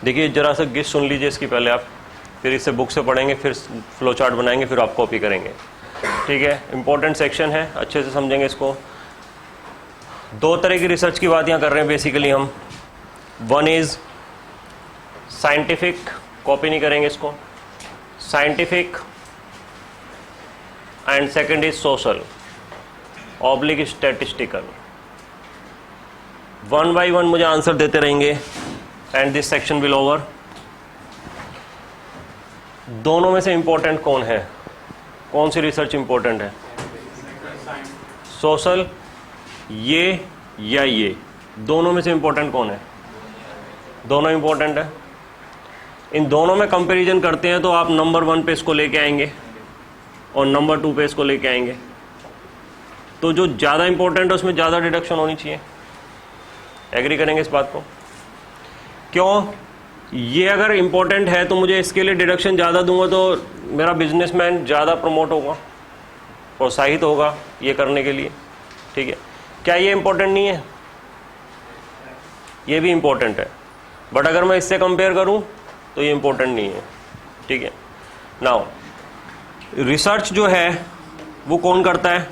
देखिए जरा सा गिस सुन लीजिए इसकी पहले आप, फिर इससे बुक से पढ़ेंगे, फिर फ्लो चार्ट बनाएंगे, फिर आप कॉपी करेंगे, ठीक है। इंपॉर्टेंट सेक्शन है, अच्छे से समझेंगे इसको। दो तरह की रिसर्च की बात यहाँ कर रहे हैं बेसिकली हम। वन इज साइंटिफिक, कॉपी नहीं करेंगे इसको, scientific, and second is social oblique statistical. One by one मुझे आंसर देते रहेंगे and this section will over. दोनों में से इंपॉर्टेंट कौन है, कौन सी रिसर्च इंपॉर्टेंट है? सोशल, ये या ये, दोनों में से इंपॉर्टेंट कौन है? दोनों इंपॉर्टेंट है। इन दोनों में कंपैरिजन करते हैं तो आप नंबर 1 पे इसको लेके आएंगे और नंबर 2 पे इसको लेके आएंगे, तो जो ज़्यादा इंपॉर्टेंट है उसमें ज़्यादा डिडक्शन होनी चाहिए। एग्री करेंगे इस बात को? क्यों? ये अगर इंपॉर्टेंट है तो मुझे इसके लिए डिडक्शन ज़्यादा दूंगा तो मेरा बिजनेसमैन ज़्यादा प्रमोट होगा, प्रोत्साहित होगा ये करने के लिए, ठीक है। क्या ये इंपॉर्टेंट नहीं है? ये भी इंपॉर्टेंट है, बट अगर मैं इससे कंपेयर करूं तो ये इंपॉर्टेंट नहीं है, ठीक है। नाउ रिसर्च जो है वो कौन करता है?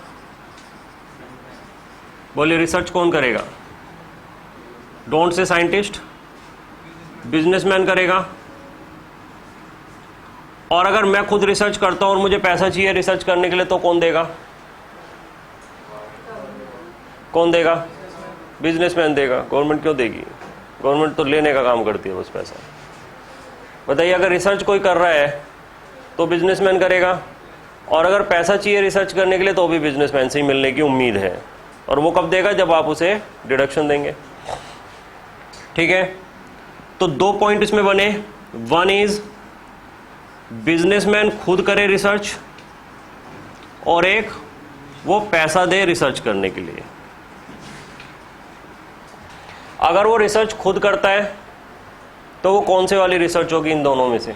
बोलिए, रिसर्च कौन करेगा? डोंट से साइंटिस्ट, बिजनेसमैन करेगा। और अगर मैं खुद रिसर्च करता हूं और मुझे पैसा चाहिए रिसर्च करने के लिए तो कौन देगा? कौन देगा? बिजनेसमैन देगा। गवर्नमेंट क्यों देगी? गवर्नमेंट तो लेने का काम करती है बस पैसा। बताइए, अगर रिसर्च कोई कर रहा है तो बिजनेसमैन करेगा, और अगर पैसा चाहिए रिसर्च करने के लिए तो भी बिजनेसमैन से ही मिलने की उम्मीद है। और वो कब देगा? जब आप उसे डिडक्शन देंगे, ठीक है। तो दो पॉइंट इसमें बने। वन इज बिजनेसमैन खुद करे रिसर्च, और एक वो पैसा दे रिसर्च करने के लिए। अगर वो रिसर्च खुद करता है तो वो कौन से वाली रिसर्च होगी इन दोनों में से?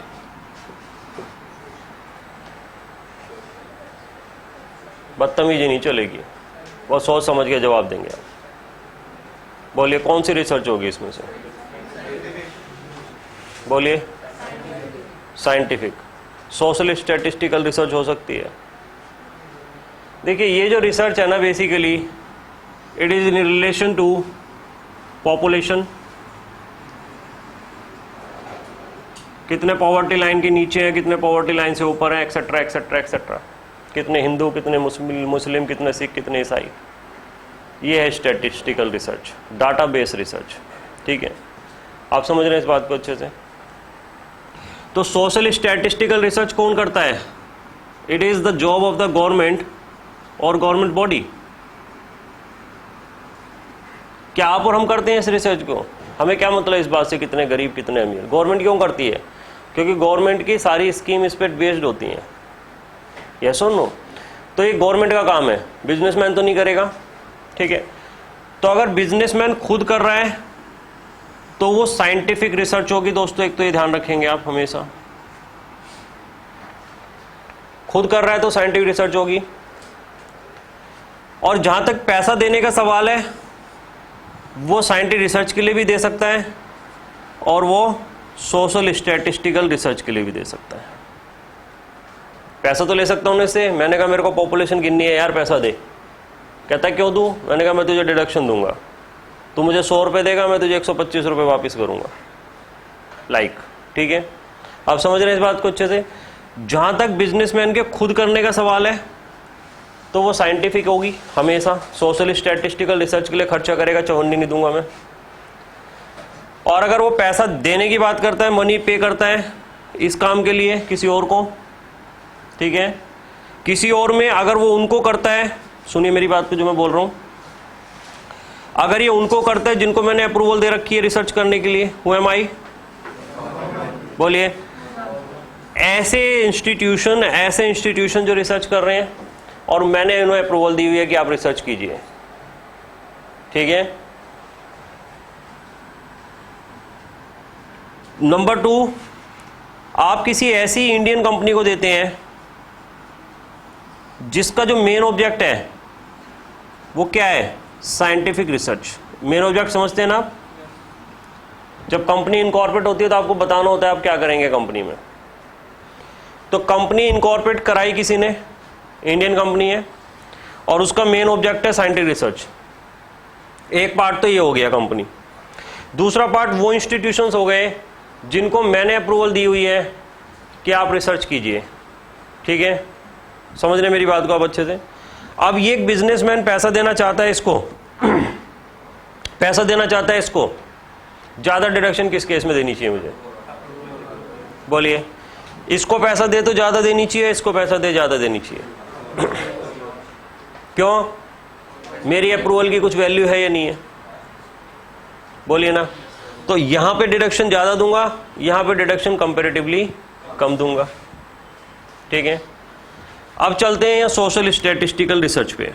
बदतमीजी नहीं चलेगी, वो सोच समझ के जवाब देंगे आप। बोलिए, कौन सी रिसर्च होगी इसमें से? बोलिए, साइंटिफिक। सोशल स्टैटिस्टिकल रिसर्च हो सकती है। देखिए, ये जो रिसर्च है ना, basically it is in relation to population. कितने पॉवर्टी लाइन के नीचे हैं, कितने पॉवर्टी लाइन से ऊपर हैं, एक्सेट्रा एक्सेट्रा एक्सेट्रा। कितने हिंदू, कितने मुस्लिम, कितने सिख, कितने ईसाई। ये है statistical research, data base research, ठीक है। आप समझ रहे हैं इस बात को अच्छे से? तो सोशल स्टैटिस्टिकल रिसर्च कौन करता है? It is the job of the government और गवर्नमेंट बॉडी। क्या आप और हम करते हैं इस रिसर्च को? हमें क्या मतलब इस बात से कितने गरीब कितने अमीर? गवर्नमेंट क्यों करती है? क्योंकि गवर्नमेंट की सारी स्कीम इस पर बेस्ड होती हैं। यस और नो? तो ये गवर्नमेंट का काम है, बिजनेसमैन तो नहीं करेगा, ठीक है। तो अगर बिजनेसमैन खुद कर रहा है तो वो साइंटिफिक रिसर्च होगी दोस्तों। एक तो ये ध्यान रखेंगे आप हमेशा, खुद कर रहा है तो साइंटिफिक रिसर्च होगी। और जहां तक पैसा देने का सवाल है, वो साइंटिफिक रिसर्च के लिए भी दे सकता है और वो सोशल स्टैटिस्टिकल रिसर्च के लिए भी दे सकता है। पैसा तो ले सकता हूं इससे। मैंने कहा मेरे को पॉपुलेशन गिननी है यार, पैसा दे। कहता है क्यों दूं? मैंने कहा मैं तुझे डिडक्शन दूंगा, तू मुझे 100 रुपये देगा, मैं तुझे 125 रुपये वापस करूंगा, लाइक, ठीक है। आप समझ रहे हैं इस बात को अच्छे से? जहां तक बिजनेसमैन के खुद करने का सवाल है तो वो साइंटिफिक होगी हमेशा। सोशल स्टैटिस्टिकल रिसर्च के लिए खर्चा करेगा, चवन्नी नहीं दूंगा मैं। और अगर वो पैसा देने की बात करता है, मनी पे करता है इस काम के लिए किसी और को, ठीक है, किसी और में अगर वो उनको करता है, सुनिए मेरी बात को जो मैं बोल रहा हूं, अगर ये उनको करता है जिनको मैंने अप्रूवल दे रखी है रिसर्च करने के लिए, हु एम आई? बोलिए, ऐसे इंस्टीट्यूशन जो रिसर्च कर रहे हैं और मैंने उन्हें अप्रूवल दी हुई है कि आप रिसर्च कीजिए, ठीक है। नंबर 2, आप किसी ऐसी इंडियन कंपनी को देते हैं जिसका जो मेन ऑब्जेक्ट है वो क्या है? Scientific research. मेन ऑब्जेक्ट समझते हैं ना आप? जब कंपनी इनकॉर्पोरेट होती है तो आपको बताना होता है आप क्या करेंगे कंपनी में। तो कंपनी इनकॉर्पोरेट कराई किसी ने, इंडियन कंपनी है, और उसका मेन ऑब्जेक्ट है साइंटिफिक रिसर्च। एक पार्ट तो ये हो गया कंपनी। दूसरा पार्ट वो इंस्टीट्यूशंस हो गए जिनको मैंने अप्रूवल दी हुई है कि आप रिसर्च कीजिए। ठीक है, समझ रहे मेरी बात को आप अच्छे से। अब ये एक बिजनेसमैन पैसा देना चाहता है इसको पैसा देना चाहता है इसको, ज़्यादा डिडक्शन किस केस में देनी चाहिए मुझे, बोलिए। इसको पैसा दे तो ज़्यादा देनी चाहिए, इसको पैसा दे ज़्यादा देनी चाहिए। क्यों? मेरी अप्रूवल की कुछ वैल्यू है या नहीं है, बोलिए ना। तो यहां पे डिडक्शन ज़्यादा दूंगा, यहां पे डिडक्शन कंपैरेटिवली कम दूंगा। ठीक है, अब चलते हैं सोशल स्टैटिस्टिकल रिसर्च पे।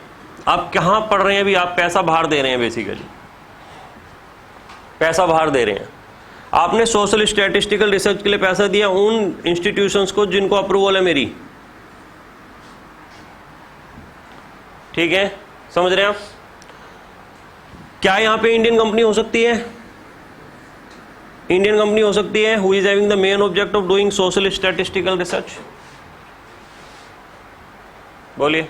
आप कहाँ पढ़ रहे हैं अभी? आप पैसा बाहर दे रहे हैं, बेसिकली पैसा बाहर दे रहे हैं। आपने सोशल स्टैटिस्टिकल रिसर्च के लिए पैसा दिया उन इंस्टीट्यूशंस को जिनको अप्रूवल है मेरी। ठीक है, समझ रहे हैं आप? क्या यहां पे इंडियन कंपनी हो सकती है? इंडियन कंपनी हो सकती है who is having the main object of doing social statistical research? बोलिए।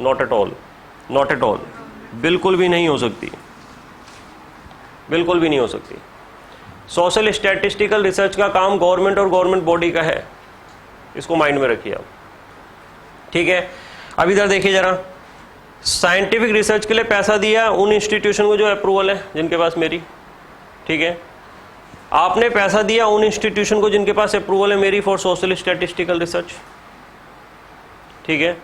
Not at all, not at all, बिल्कुल भी नहीं हो सकती, बिल्कुल भी नहीं हो सकती। सोशल स्टैटिस्टिकल रिसर्च का काम गवर्नमेंट और गवर्नमेंट बॉडी का है, इसको माइंड में रखिए आप। ठीक है, अब इधर देखिए जरा। साइंटिफिक रिसर्च के लिए पैसा दिया उन इंस्टीट्यूशन को जो अप्रूवल है, जिनके पास मेरी। ठीक है, आपने पैसा दिया उन इंस्टीट्यूशन को जिनके पास अप्रूवल है मेरी फॉर सोशल स्टैटिस्टिकल रिसर्च। ठीक है,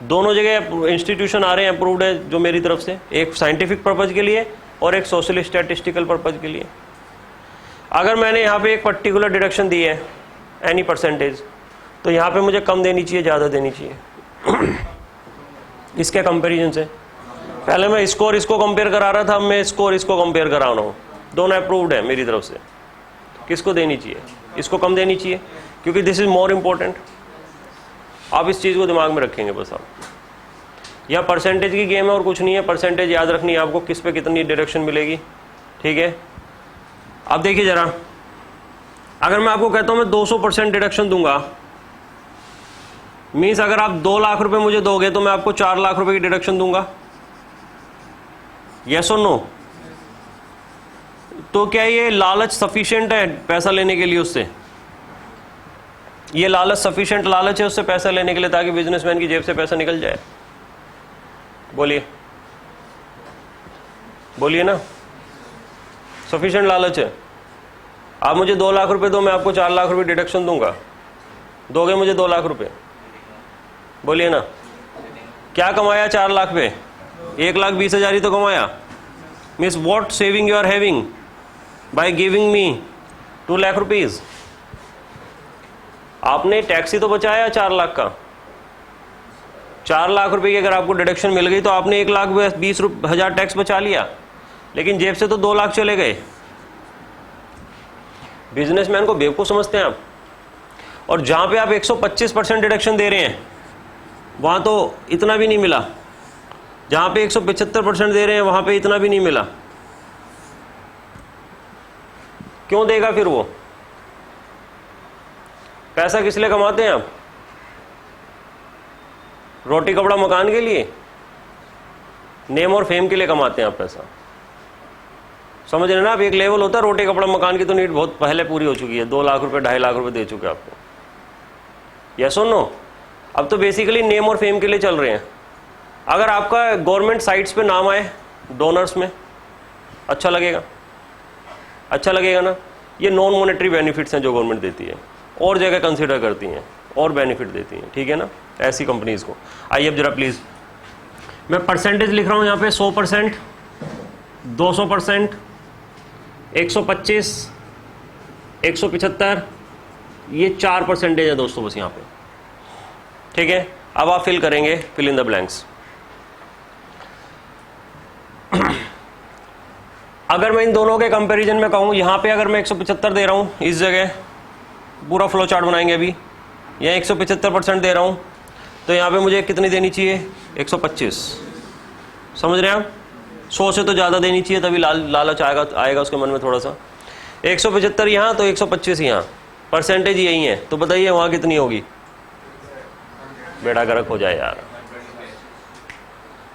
दोनों जगह इंस्टीट्यूशन आ रहे हैं अप्रूव्ड है जो मेरी तरफ से, एक साइंटिफिक पर्पज के लिए और एक सोशल स्टैटिस्टिकल पर्पज के लिए। अगर मैंने यहाँ पे एक पर्टिकुलर डिडक्शन दी है एनी परसेंटेज, तो यहाँ पे मुझे कम देनी चाहिए, ज़्यादा देनी चाहिए? इसके कंपैरिजन से पहले मैं इसको और इसको कंपेयर करा रहा था, अब मैं इसको और इसको कंपेयर करा रहा हूँ। दोनों अप्रूव्ड है मेरी तरफ से। किसको देनी चाहिए? इसको कम देनी चाहिए, क्योंकि दिस इज मोर इम्पोर्टेंट। आप इस चीज़ को दिमाग में रखेंगे बस आप। यह परसेंटेज की गेम है और कुछ नहीं है। परसेंटेज याद रखनी है आपको, किस पे कितनी डिडक्शन मिलेगी। ठीक है, अब देखिए जरा, अगर मैं आपको कहता हूँ मैं 200% डिडक्शन दूंगा, मीन्स अगर आप 2 लाख रुपए मुझे दोगे तो मैं आपको 4 लाख रुपए की डिडक्शन दूंगा। यस और नो? तो क्या ये लालच सफिशिएंट है पैसा लेने के लिए उससे? ये लालच सफिशिएंट लालच है उससे पैसा लेने के लिए, ताकि बिजनेसमैन की जेब से पैसा निकल जाए? बोलिए, बोलिए ना। सफिशिएंट लालच है। आप मुझे 2 लाख रुपए दो, मैं आपको 4 लाख रुपए डिडक्शन दूंगा। दोगे मुझे 2 लाख रुपए? बोलिए ना। क्या कमाया 4 लाख पे? 1,20,000 ही तो कमाया। Means what saving you are having by giving me 2 lakh rupees? आपने टैक्स ही तो बचाया 4 लाख का। 4 लाख रुपए की अगर आपको डिडक्शन मिल गई तो आपने 1,20,000 टैक्स बचा लिया, लेकिन जेब से तो 2 लाख चले गए। बिजनेसमैन को बेवकूफ समझते हैं आप। और जहां पे आप 125% डिडक्शन दे रहे हैं वहां तो इतना भी नहीं मिला, जहां पे 175% दे रहे हैं वहां पे इतना भी नहीं मिला। क्यों देगा फिर वो? पैसा किस लिए कमाते हैं आप? रोटी कपड़ा मकान के लिए, नेम और फेम के लिए कमाते हैं आप पैसा। समझ रहे ना आप? एक लेवल होता है रोटी कपड़ा मकान की, तो नीड बहुत पहले पूरी हो चुकी है। 2 लाख रुपए 2.5 लाख रुपए दे चुके आपको। यस और नो? अब तो बेसिकली नेम और फेम के लिए चल रहे हैं। अगर आपका गवर्नमेंट साइट्स पे नाम आए डोनर्स में, अच्छा लगेगा? अच्छा लगेगा ना? ये नॉन मॉनेटरी बेनिफिट्स हैं जो गवर्नमेंट देती है, और जगह कंसिडर करती हैं और बेनिफिट देती हैं। ठीक है ना, ऐसी कंपनीज को। आइए अब जरा प्लीज, मैं परसेंटेज लिख रहा हूं यहाँ पे। 100%, 200%, 125, 175, ये 4% है दोस्तों बस यहाँ पे। ठीक है, अब आप फिल करेंगे, फिल इन द ब्लैंक्स। अगर मैं इन दोनों के कंपैरिजन में कहूँ, यहाँ पे अगर मैं 175 दे रहा हूँ, इस जगह पूरा फ्लो चार्ट बनाएंगे अभी, यहाँ 175% दे रहा हूँ, तो यहाँ पे मुझे कितनी देनी चाहिए? 125। समझ रहे हैं आप? 100 से तो ज़्यादा देनी चाहिए, तभी लालच आएगा उसके मन में थोड़ा सा। 175 यहाँ तो 125 यहाँ, परसेंटेज यही है, तो बताइए वहाँ कितनी होगी? बेड़ा गर्क हो जाए यार।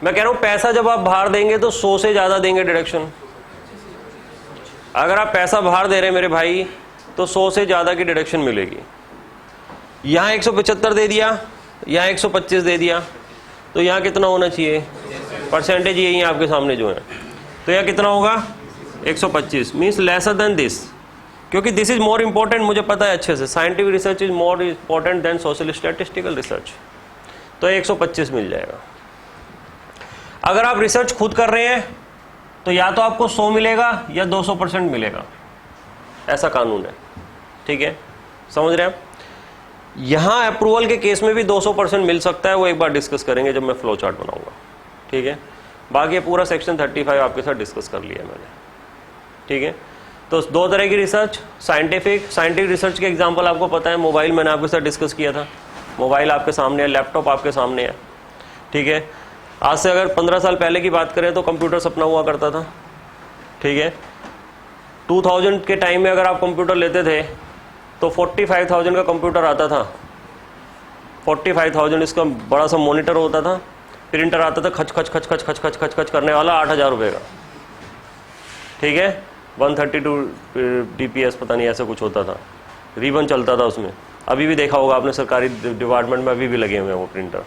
मैं कह रहा हूँ पैसा जब आप बाहर देंगे तो 100 से ज़्यादा देंगे डिडक्शन। अगर आप पैसा बाहर दे रहे हैं मेरे भाई तो 100 से ज़्यादा की डिडक्शन मिलेगी। यहाँ 175 दे दिया, यहाँ 125 दे दिया, तो यहाँ कितना होना चाहिए? परसेंटेज यही है आपके सामने जो है, तो यहाँ कितना होगा? 125, मीन्स लेसर देन दिस, क्योंकि दिस इज मोर इंपॉर्टेंट, मुझे पता है अच्छे से, scientific research is more important than social statistical research, तो 125 मिल जाएगा। अगर आप रिसर्च खुद कर रहे हैं तो या तो आपको 100 मिलेगा या 200% मिलेगा, ऐसा कानून है, ठीक है, समझ रहे हैं आप? यहाँ अप्रूवल के केस में भी 200% मिल सकता है, वो एक बार डिस्कस करेंगे जब मैं फ्लो चार्ट बनाऊंगा, ठीक है। बाकी पूरा सेक्शन 35 आपके साथ डिस्कस कर लिया मैंने, ठीक है। तो दो तरह की रिसर्च, साइंटिफिक रिसर्च के एग्जांपल आपको पता है, मोबाइल मैंने आपके साथ डिस्कस किया था, मोबाइल आपके सामने है, लैपटॉप आपके सामने है, ठीक है। आज से अगर 15 साल पहले की बात करें तो कंप्यूटर सपना हुआ करता था, ठीक है। 2000 के टाइम में अगर आप कंप्यूटर लेते थे तो 45,000 का कंप्यूटर आता था, 45,000, इसका बड़ा सा मॉनिटर होता था, प्रिंटर आता था खच खच खच खच खच खच खच खच करने वाला, 8,000 रुपये का, ठीक है। 132 DPS पता नहीं ऐसा कुछ होता था, रिबन चलता था उसमें, अभी भी देखा होगा आपने सरकारी डिपार्टमेंट में, अभी भी लगे हुए हैं वो प्रिंटर,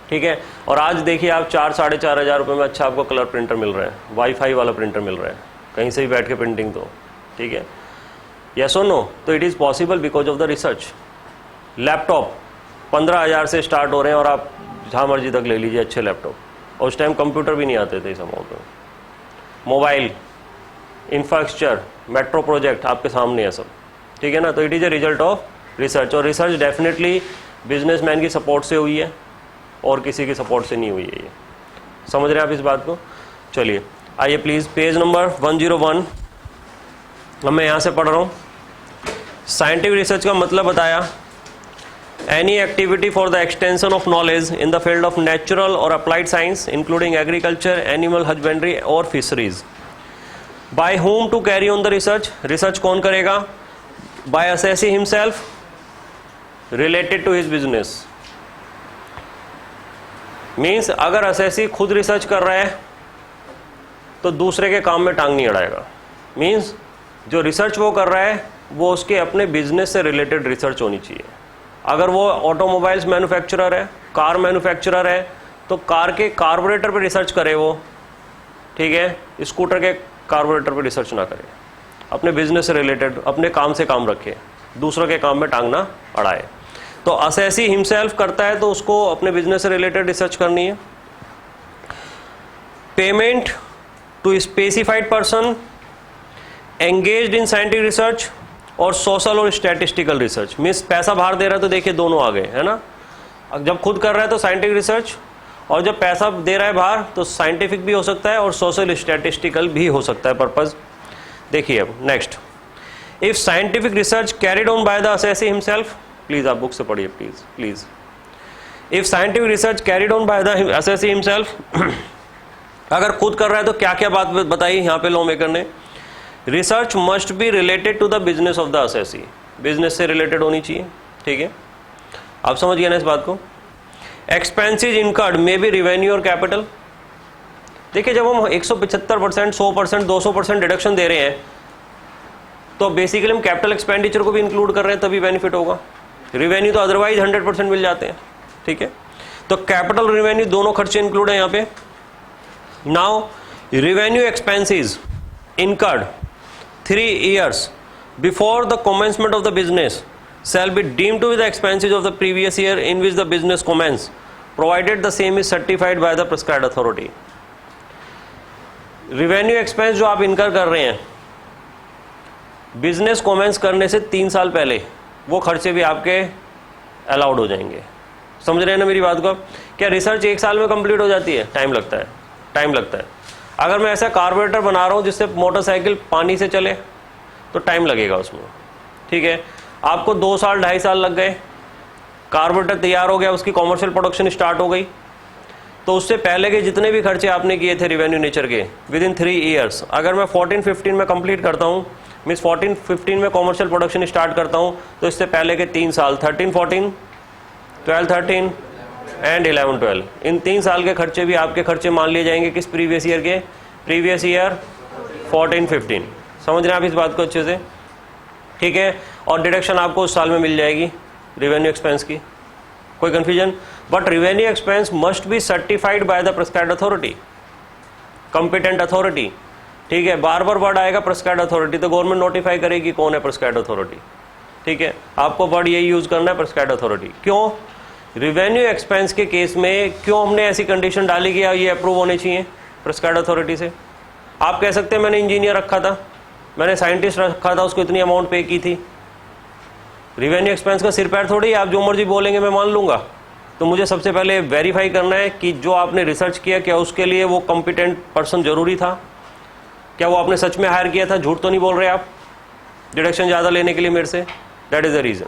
ठीक है। और आज देखिए आप 4-4,500 रुपये में अच्छा आपको कलर प्रिंटर मिल रहा है, वाईफाई वाला प्रिंटर मिल रहा है, कहीं से भी बैठ के प्रिंटिंग, तो ठीक है, यस और नो। तो it is possible because of the research. Laptop 15,000 से स्टार्ट हो रहे हैं और आप जहाँ मर्जी तक ले लीजिए अच्छे लैपटॉप, और उस टाइम कंप्यूटर भी नहीं आते थे इस अमाउंट में। मोबाइल, इंफ्रास्ट्रक्चर, मेट्रो प्रोजेक्ट आपके सामने है सब, ठीक है ना। तो it is a result of research, और रिसर्च डेफिनेटली बिजनेसमैन की सपोर्ट से हुई है और किसी की सपोर्ट से नहीं हुई है, ये समझ रहे हैं आप इस बात को। चलिए आइए प्लीज़ पेज नंबर 101, अब मैं यहाँ से पढ़ रहा हूँ। साइंटिफिक रिसर्च का मतलब बताया, any activity for the extension of knowledge in the field of natural और applied science including agriculture, animal husbandry और fisheries. By whom to carry on the research, research कौन करेगा? By assessee himself related to his business. Means अगर assessee खुद research कर रहा है तो दूसरे के काम में टांग नहीं अड़ाएगा। मीन्स जो रिसर्च वो कर रहा है वो उसके अपने बिजनेस से रिलेटेड रिसर्च होनी चाहिए। अगर वो ऑटोमोबाइल्स मैन्युफैक्चरर है, कार मैन्युफैक्चरर है, तो कार के कार्बोरेटर पे रिसर्च करे वो, ठीक है, स्कूटर के कार्बोरेटर पे रिसर्च ना करे, अपने बिजनेस से रिलेटेड अपने काम से काम रखे, दूसरों के काम में टांग ना अड़ाए। तो असेसी हिमसेल्फ करता है तो उसको अपने बिजनेस से रिलेटेड रिसर्च करनी है। Payment to specified person engaged in scientific research और सोशल और स्टैटिस्टिकल रिसर्च। मीन्स पैसा बाहर दे रहा है तो देखिए दोनों आ गए, है ना। जब खुद कर रहा है तो साइंटिफिक रिसर्च, और जब पैसा दे रहा है बाहर तो साइंटिफिक भी हो सकता है और सोशल स्टैटिस्टिकल भी हो सकता है पर्पज। देखिए अब next, if scientific research carried on by the assessee himself, please आप बुक से पढ़िए please. If scientific research carried on by the assessee himself, अगर खुद कर रहा है तो क्या क्या बात बताई यहाँ पे लॉ मेकर ने? Research must be related to the business of the assessee, business से रिलेटेड होनी चाहिए, ठीक है। आप समझ गए ना इस बात को। Expenses incurred may be revenue और कैपिटल। देखिए जब हम 175%, 100%, 200% डिडक्शन दे रहे हैं तो बेसिकली हम कैपिटल एक्सपेंडिचर को भी इंक्लूड कर रहे हैं, तभी बेनिफिट होगा। रेवेन्यू तो अदरवाइज 100% मिल जाते हैं, ठीक है। तो कैपिटल रेवेन्यू दोनों खर्चे इंक्लूड है यहाँ पे। Now revenue expenses incurred 3 years before the commencement of the business shall be deemed to be the expenses of the previous year in which the business commenced, provided the same is certified by the prescribed authority. Revenue expense जो आप इनकर कर रहे हैं business commence करने से 3 साल पहले, वो खर्चे भी आपके अलाउड हो जाएंगे। समझ रहे हैं ना मेरी बात को? क्या रिसर्च 1 साल में कंप्लीट हो जाती है? टाइम लगता है, टाइम लगता है। अगर मैं ऐसा कार्बोरेटर बना रहा हूँ जिससे मोटरसाइकिल पानी से चले तो टाइम लगेगा उसमें, ठीक है। आपको 2 साल 2.5 साल लग गए, कार्बोरेटर तैयार हो गया, उसकी कॉमर्शियल प्रोडक्शन स्टार्ट हो गई, तो उससे पहले के जितने भी खर्चे आपने किए थे रेवेन्यू नेचर के विद इन 3 years, अगर मैं 14-15 में कंप्लीट करता हूँ मीन्स 14-15 में कॉमर्शियल प्रोडक्शन स्टार्ट करता हूँ, तो इससे पहले के 3 साल 13-14, 12-13 एंड 11-12, इन 3 साल के खर्चे भी आपके खर्चे मान लिए जाएंगे किस प्रीवियस ईयर के, प्रीवियस ईयर 14-15। समझ रहे हैं आप इस बात को अच्छे से, ठीक है। और डिडक्शन आपको उस साल में मिल जाएगी रेवेन्यू एक्सपेंस की, कोई confusion. But revenue expense must be certified by the prescribed authority, competent authority, ठीक है। बार बार वर्ड आएगा प्रिस्क्राइब्ड अथॉरिटी, तो गवर्नमेंट नोटिफाई करेगी कौन है प्रिस्क्राइब्ड अथॉरिटी, ठीक है। आपको वर्ड यही यूज करना है प्रिस्क्राइब्ड अथॉरिटी। क्यों, रेवेन्यू एक्सपेंस के केस में क्यों हमने ऐसी कंडीशन डाली कि ये अप्रूव होने चाहिए प्रिस्क्राइब्ड अथॉरिटी से। आप कह सकते हैं मैंने इंजीनियर रखा था, मैंने साइंटिस्ट रखा था, उसको इतनी अमाउंट पे की थी। रेवेन्यू एक्सपेंस का सिर पैर थोड़ी, आप जो मर्जी बोलेंगे मैं मान लूंगा। तो मुझे सबसे पहले वेरीफाई करना है कि जो आपने रिसर्च किया क्या उसके लिए वो कॉम्पिटेंट पर्सन जरूरी था, क्या वो आपने सच में हायर किया था, झूठ तो नहीं बोल रहे आप डिडक्शन ज़्यादा लेने के लिए मेरे से, दैट इज़ द रीज़न,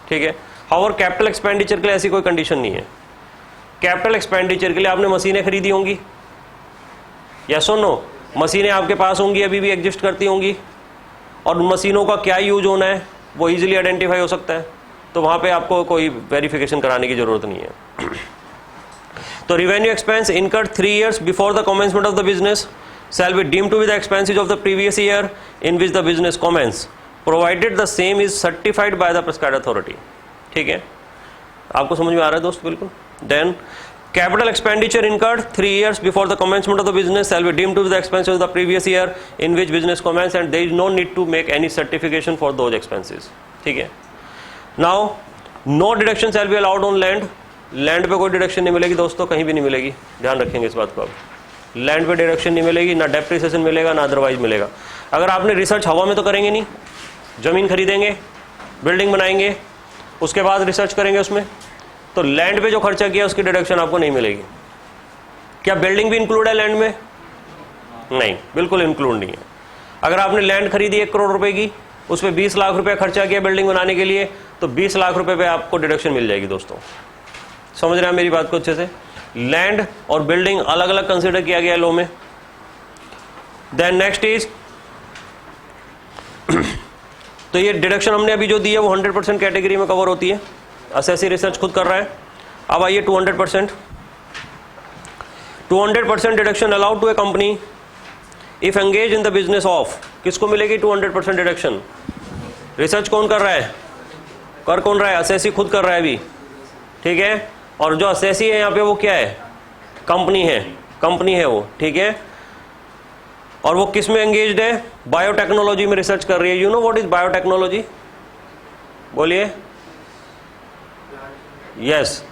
ठीक है। हाउएवर कैपिटल एक्सपेंडिचर के लिए ऐसी कोई कंडीशन नहीं है। कैपिटल एक्सपेंडिचर के लिए आपने मशीनें खरीदी होंगी, यस और नो, मशीनें आपके पास होंगी, अभी भी एग्जिस्ट करती होंगी, और मशीनों का क्या यूज होना है वो इजीली आइडेंटिफाई हो सकता है, तो वहाँ पे आपको कोई वेरिफिकेशन कराने की जरूरत नहीं है। तो revenue expense incurred 3 years before the commencement of the business shall be deemed to be the expenses of the previous year in which the business commence, provided the same is certified by the prescribed authority, ठीक है। आपको समझ में आ रहा है दोस्त, बिल्कुल। Then capital expenditure incurred 3 years before the commencement of the business shall be deemed to be the expenses of the previous year in which business commenced, and there is no need to make any certification for those expenses, ठीक है। Now no deduction shall be allowed on land, land पे कोई deduction नहीं मिलेगी दोस्तों, कहीं भी नहीं मिलेगी, ध्यान रखेंगे इस बात को आप। लैंड पे डिडक्शन नहीं मिलेगी, ना डेप्रिसिएशन मिलेगा, ना अदरवाइज मिलेगा। अगर आपने रिसर्च हवा में तो करेंगे नहीं, ज़मीन खरीदेंगे, बिल्डिंग बनाएंगे, उसके बाद रिसर्च करेंगे उसमें, तो लैंड पे जो खर्चा किया उसकी डिडक्शन आपको नहीं मिलेगी। क्या बिल्डिंग भी इंक्लूड है लैंड में? नहीं, बिल्कुल इंक्लूड नहीं है। अगर आपने लैंड खरीदी 1 करोड़ रुपए की, उस पर 20 लाख रुपए खर्चा किया बिल्डिंग बनाने के लिए, तो 20 लाख रुपए पे आपको डिडक्शन मिल जाएगी दोस्तों। समझ रहे हैं मेरी बात को अच्छे से। लैंड और बिल्डिंग अलग अलग कंसिडर किया गया लॉ में। देन नेक्स्ट इज तो ये डिडक्शन हमने अभी जो दी है वो 100% कैटेगरी में कवर होती है, असेसी रिसर्च खुद कर रहा है। अब आइए 200%। 200% deduction allowed to a company if engage in the business of, किसको मिलेगी 200% डिडक्शन? रिसर्च कौन कर रहा है, कर कौन रहा है? असेसी खुद कर रहा है अभी, ठीक है। और जो असेसी है यहाँ पे वो क्या है? कंपनी है, कंपनी है वो, ठीक है। और वो किस में एंगेज्ड है? बायोटेक्नोलॉजी में रिसर्च कर रही है। You know what is biotechnology? बोलिए। यस,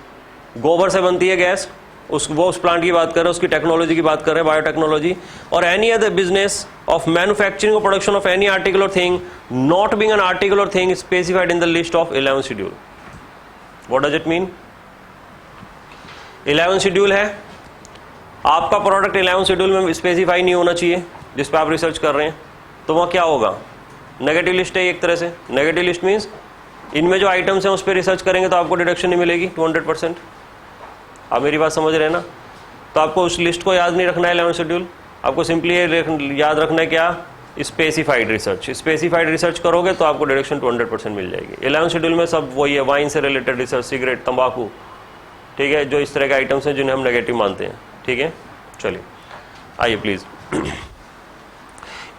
गोबर से बनती है गैस, वो उस प्लांट की बात कर रहे हैं, उसकी टेक्नोलॉजी की बात कर रहे हैं, बायोटेक्नोलॉजी। और any other business of manufacturing और प्रोडक्शन ऑफ एनी आर्टिकल और thing not being an article और thing specified in the list of 11 schedule. What does it mean? 11 schedule है, आपका प्रोडक्ट 11 शेड्यूल में स्पेसिफाई नहीं होना चाहिए जिस पे आप रिसर्च कर रहे हैं, तो वहाँ क्या होगा? नेगेटिव लिस्ट है एक तरह से। नेगेटिव लिस्ट मीन्स इनमें जो आइटम्स हैं उस पर रिसर्च करेंगे तो आपको डिडक्शन नहीं मिलेगी 200%। आप मेरी बात समझ रहे हैं ना? तो आपको उस लिस्ट को याद नहीं रखना है 11 शेड्यूल, आपको सिंपली याद रखना है क्या? Specified research. स्पेसिफाइड रिसर्च करोगे तो आपको डिडक्शन 200% मिल जाएगी। 11 शेड्यूल में सब वही है, वाइन से रिलेटेड रिसर्च, सिगरेट, तंबाकू, ठीक है, जो इस तरह के आइटम्स हैं जिन्हें हम नेगेटिव मानते हैं, ठीक है। चलिए आइए please.